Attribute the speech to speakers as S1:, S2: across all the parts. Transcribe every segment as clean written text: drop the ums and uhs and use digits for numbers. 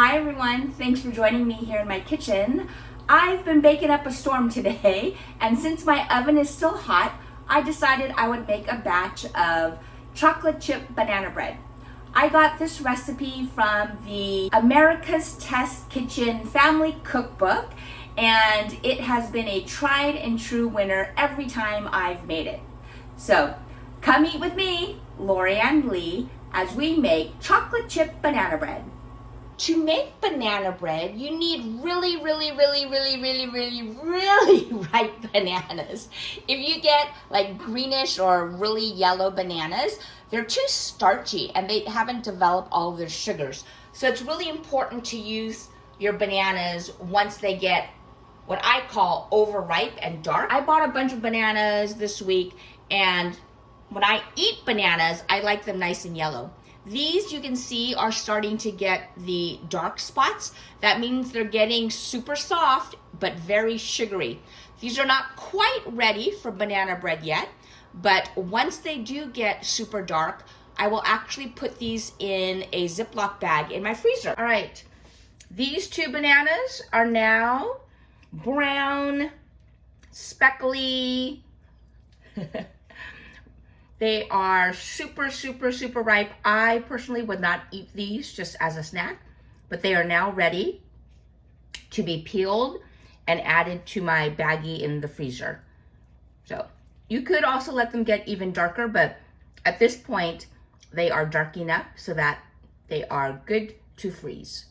S1: Hi everyone, thanks for joining me here in my kitchen. I've been baking up a storm today, and since my oven is still hot, I decided I would make a batch of chocolate chip banana bread. I got this recipe from the America's Test Kitchen Family Cookbook, and it has been a tried and true winner every time I've made it. So come eat with me, Lorianne Lee, as we make chocolate chip banana bread. To make banana bread, you need really ripe bananas. If you get like greenish or really yellow bananas, they're too starchy and they haven't developed all of their sugars. So it's really important to use your bananas once they get what I call overripe and dark. I bought a bunch of bananas this week, and when I eat bananas, I like them nice and yellow. These, you can see, are starting to get the dark spots. That means they're getting super soft, but very sugary. These are not quite ready for banana bread yet, but once they do get super dark, I will actually put these in a Ziploc bag in my freezer. All right, these two bananas are now brown, speckly. They are super ripe. I personally would not eat these just as a snack, but they are now ready to be peeled and added to my baggie in the freezer. So you could also let them get even darker, but at this point, they are dark enough so that they are good to freeze.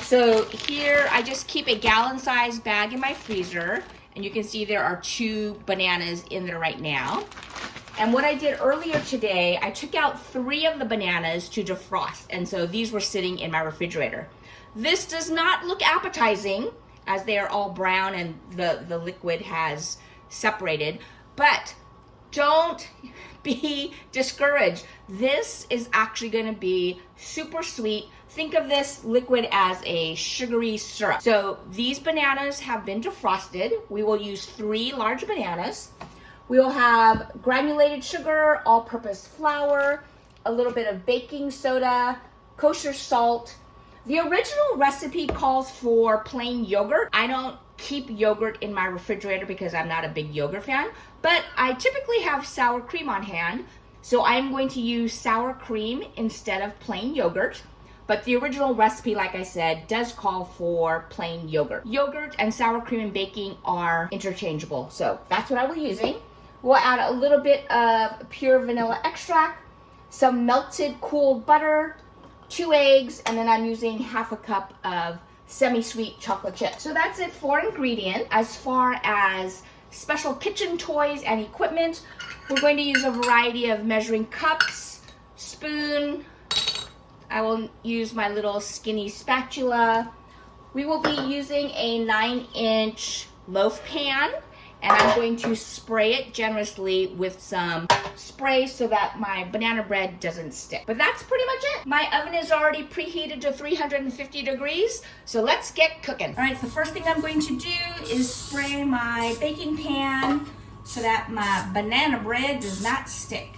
S1: So here, I just keep a gallon-sized bag in my freezer. And you can see there are 2 bananas in there right now. And what I did earlier today, I took out 3 of the bananas to defrost. And so these were sitting in my refrigerator. This does not look appetizing as they are all brown and the liquid has separated. But don't be discouraged. This is actually going to be super sweet. Think of this liquid as a sugary syrup. So these bananas have been defrosted. We will use 3 large bananas. We will have granulated sugar, all-purpose flour, a little bit of baking soda, kosher salt. The original recipe calls for plain yogurt. I don't keep yogurt in my refrigerator because I'm not a big yogurt fan, but I typically have sour cream on hand, so I'm going to use sour cream instead of plain yogurt. But the original recipe, like I said, does call for plain yogurt. Yogurt and sour cream and baking are interchangeable, so that's what I was using. We'll add a little bit of pure vanilla extract, some melted cooled butter, 2 eggs, and then I'm using half a cup of semi-sweet chocolate chips. So that's it for ingredients. As far as special kitchen toys and equipment, we're going to use a variety of measuring cups, spoon. I will use my little skinny spatula. We will be using a 9-inch loaf pan, and I'm going to spray it generously with some spray so that my banana bread doesn't stick. But that's pretty much it. My oven is already preheated to 350 degrees, so let's get cooking. All right, the first thing I'm going to do is spray my baking pan so that my banana bread does not stick.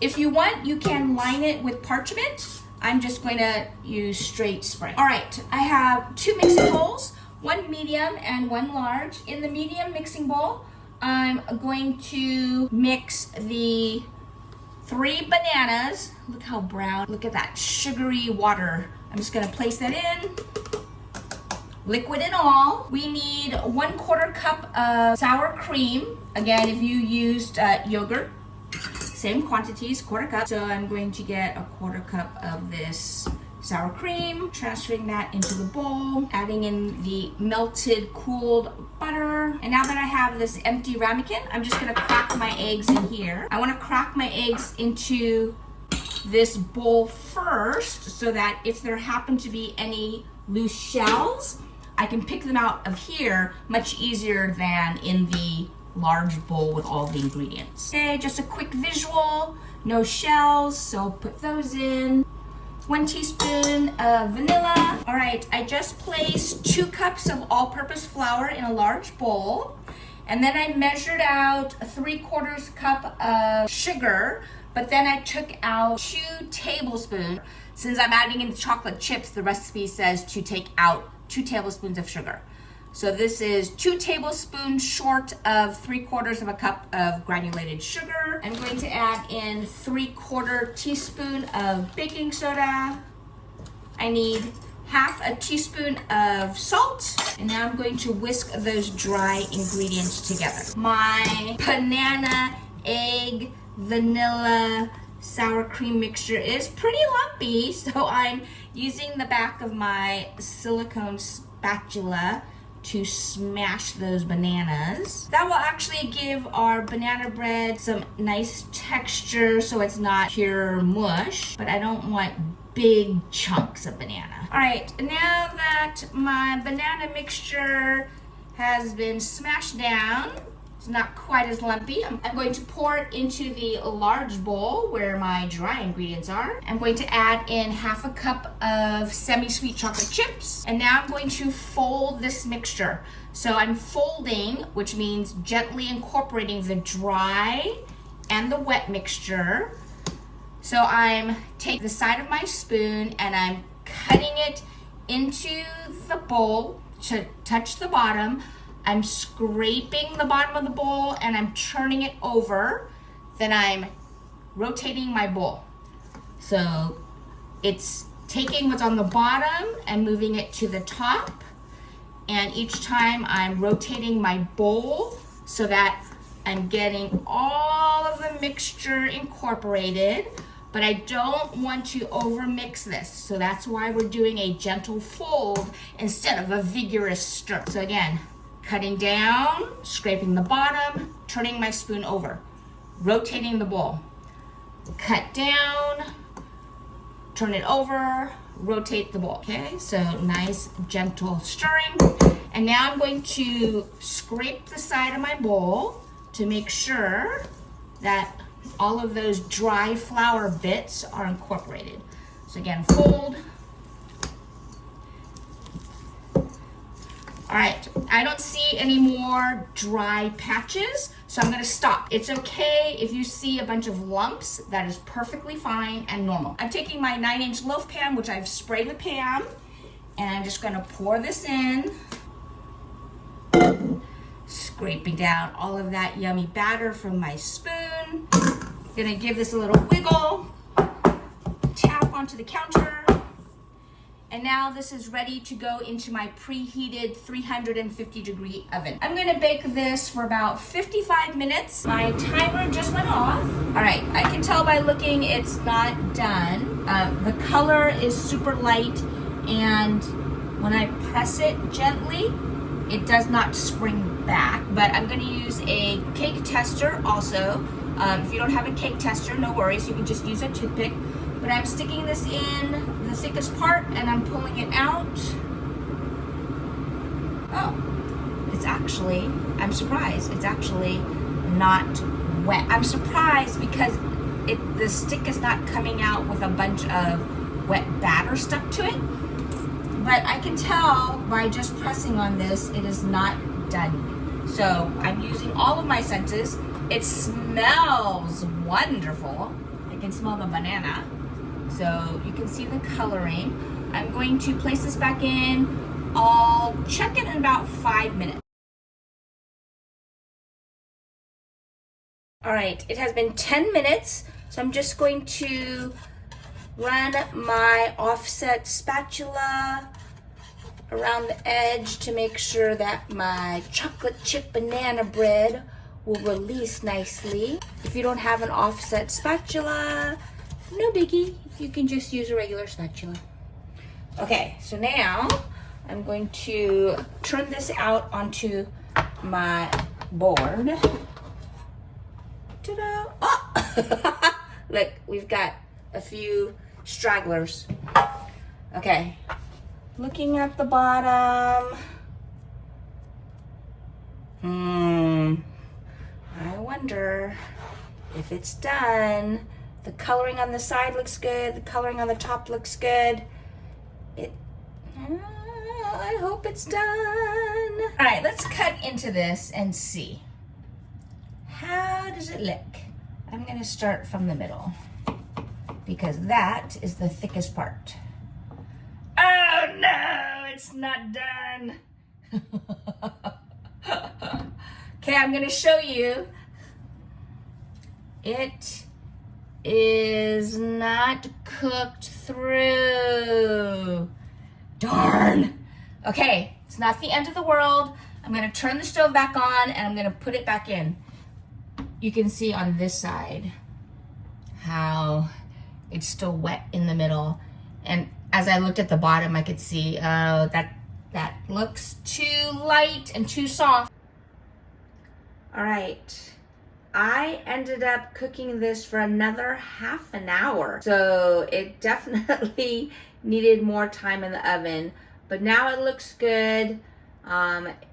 S1: If you want, you can line it with parchment. I'm just going to use straight spray. All right, I have 2 mixing bowls, 1 medium and 1 large. In the medium mixing bowl, I'm going to mix the 3 bananas. Look how brown, look at that sugary water. I'm just gonna place that in, liquid and all. We need 1/4 cup of sour cream. Again, if you used yogurt, same quantities, 1/4 cup. So I'm going to get a 1/4 cup of this sour cream, transferring that into the bowl, adding in the melted cooled butter. And now that I have this empty ramekin, I'm just gonna crack my eggs in here. I wanna crack my eggs into this bowl first so that if there happen to be any loose shells, I can pick them out of here much easier than in the large bowl with all the ingredients. Okay, just a quick visual, no shells, so put those in. 1 teaspoon of vanilla. All right, I just placed 2 cups of all-purpose flour in a large bowl. And then I measured out a 3/4 cup of sugar but then I took out 2 tablespoons. Since I'm adding in chocolate chips, the recipe says to take out 2 tablespoons of sugar. So this is 2 tablespoons short of 3/4 of a cup of granulated sugar. I'm going to add in 3/4 teaspoon of baking soda. I need 1/2 teaspoon of salt. And now I'm going to whisk those dry ingredients together. My banana, egg, vanilla, sour cream mixture is pretty lumpy, so I'm using the back of my silicone spatula to smash those bananas. That will actually give our banana bread some nice texture so it's not pure mush, but I don't want big chunks of banana. All right, now that my banana mixture has been smashed down, it's not quite as lumpy, I'm going to pour it into the large bowl where my dry ingredients are. I'm going to add in 1/2 cup of semi-sweet chocolate chips. And now I'm going to fold this mixture. So I'm folding, which means gently incorporating the dry and the wet mixture. So I'm taking the side of my spoon and I'm cutting it into the bowl to touch the bottom. I'm scraping the bottom of the bowl and I'm turning it over. Then I'm rotating my bowl. So it's taking what's on the bottom and moving it to the top. And each time I'm rotating my bowl so that I'm getting all of the mixture incorporated, but I don't want to overmix this. So that's why we're doing a gentle fold instead of a vigorous stir. So again, cutting down, scraping the bottom, turning my spoon over, rotating the bowl. Cut down, turn it over, rotate the bowl. Okay, so nice gentle stirring. And now I'm going to scrape the side of my bowl to make sure that all of those dry flour bits are incorporated. So again, fold. All right, I don't see any more dry patches, so I'm gonna stop. It's okay if you see a bunch of lumps, that is perfectly fine and normal. I'm taking my 9-inch loaf pan, which I've sprayed with Pam, and I'm just gonna pour this in, scraping down all of that yummy batter from my spoon. Gonna give this a little wiggle, tap onto the counter. And now this is ready to go into my preheated 350-degree oven. I'm gonna bake this for about 55 minutes. My timer just went off. All right, I can tell by looking it's not done. The color is super light, and when I press it gently, it does not spring back. But I'm gonna use a cake tester also. If you don't have a cake tester, no worries, you can just use a toothpick. But I'm sticking this in the thickest part and I'm pulling it out. Oh, it's actually, I'm surprised, it's actually not wet. I'm surprised because the stick is not coming out with a bunch of wet batter stuck to it. But I can tell by just pressing on this, it is not done. So I'm using all of my senses. It smells wonderful. I can smell the banana. So you can see the coloring. I'm going to place this back in. I'll check it in about 5 minutes. All right, it has been 10 minutes. So I'm just going to run my offset spatula around the edge to make sure that my chocolate chip banana bread will release nicely. If you don't have an offset spatula, no biggie, you can just use a regular spatula. Okay, so now I'm going to turn this out onto my board. Ta-da! Oh! Look, we've got a few stragglers. Okay, looking at the bottom. I wonder if it's done. The coloring on the side looks good. The coloring on the top looks good. I hope it's done. All right, let's cut into this and see. How does it look? I'm gonna start from the middle because that is the thickest part. Oh no, it's not done. Okay, I'm gonna show you. It is not cooked through. Darn. Okay, it's not the end of the world. I'm gonna turn the stove back on and I'm gonna put it back in. You can see on this side how it's still wet in the middle. And as I looked at the bottom, I could see, oh, that looks too light and too soft. All right, I ended up cooking this for another half an hour. So it definitely needed more time in the oven, but now it looks good.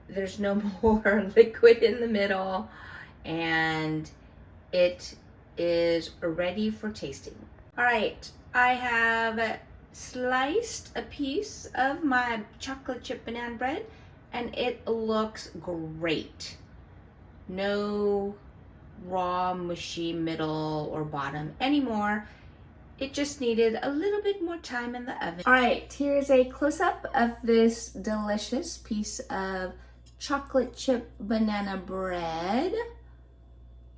S1: There's no more liquid in the middle and it is ready for tasting. All right, I have sliced a piece of my chocolate chip banana bread and it looks great. No raw, mushy middle or bottom anymore. It just needed a little bit more time in the oven. All right, here's a close-up of this delicious piece of chocolate chip banana bread.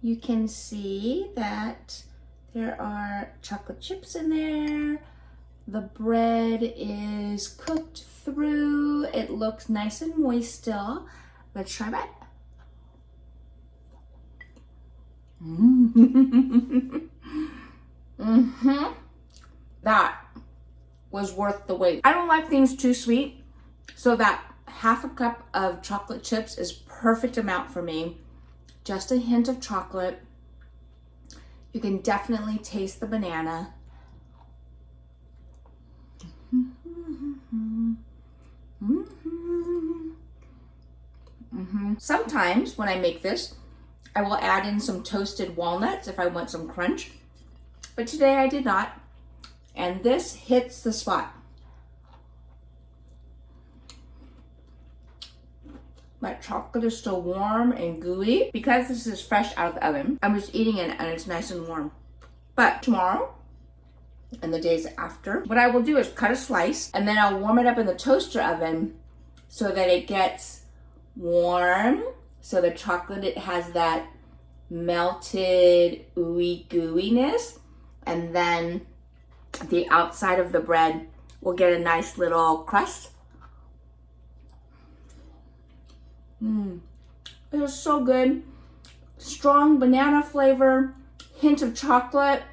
S1: You can see that there are chocolate chips in there. The bread is cooked through. It looks nice and moist still. Let's try that. That was worth the wait. I don't like things too sweet, so that half a cup of chocolate chips is perfect amount for me. Just a hint of chocolate. You can definitely taste the banana. Sometimes when I make this, I will add in some toasted walnuts if I want some crunch, but today I did not, and this hits the spot. My chocolate is still warm and gooey. Because this is fresh out of the oven, I'm just eating it and it's nice and warm. But tomorrow and the days after, what I will do is cut a slice and then I'll warm it up in the toaster oven so that it gets warm. So the chocolate, it has that melted ooey gooiness, and then the outside of the bread will get a nice little crust. It is so good. Strong banana flavor, hint of chocolate,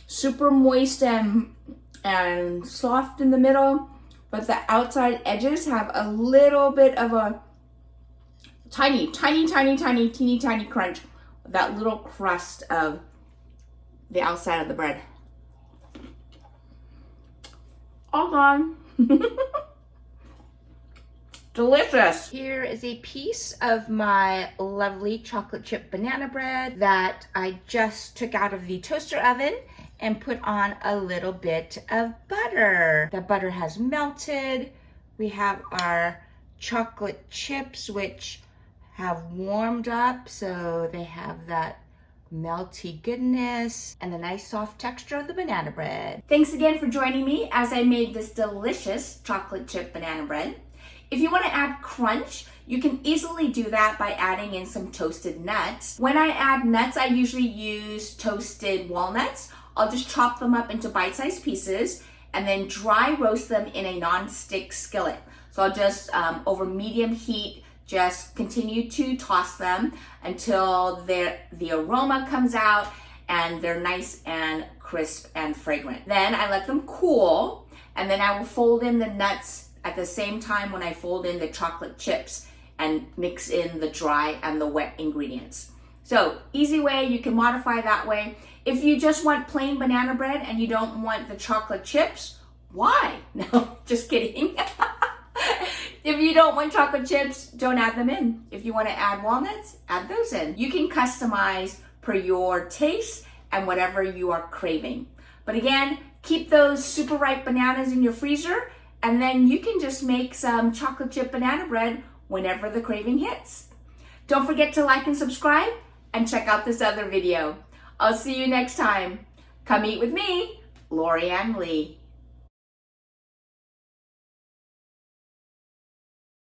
S1: super moist and soft in the middle, but the outside edges have a little bit of a teeny tiny crunch. That little crust of the outside of the bread. All gone. Delicious. Here is a piece of my lovely chocolate chip banana bread that I just took out of the toaster oven and put on a little bit of butter. The butter has melted. We have our chocolate chips, which have warmed up, so they have that melty goodness and the nice soft texture of the banana bread. Thanks again for joining me as I made this delicious chocolate chip banana bread. If you want to add crunch, you can easily do that by adding in some toasted nuts. When I add nuts, I usually use toasted walnuts. I'll just chop them up into bite-sized pieces and then dry roast them in a non-stick skillet. So I'll just, over medium heat, just continue to toss them until the aroma comes out and they're nice and crisp and fragrant. Then I let them cool, and then I will fold in the nuts at the same time when I fold in the chocolate chips and mix in the dry and the wet ingredients. So easy way, you can modify that way. If you just want plain banana bread and you don't want the chocolate chips, why? No, just kidding. If you don't want chocolate chips, don't add them in. If you want to add walnuts, add those in. You can customize per your taste and whatever you are craving. But again, keep those super ripe bananas in your freezer, and then you can just make some chocolate chip banana bread whenever the craving hits. Don't forget to like and subscribe and check out this other video. I'll see you next time. Come eat with me, Lorianne Lee.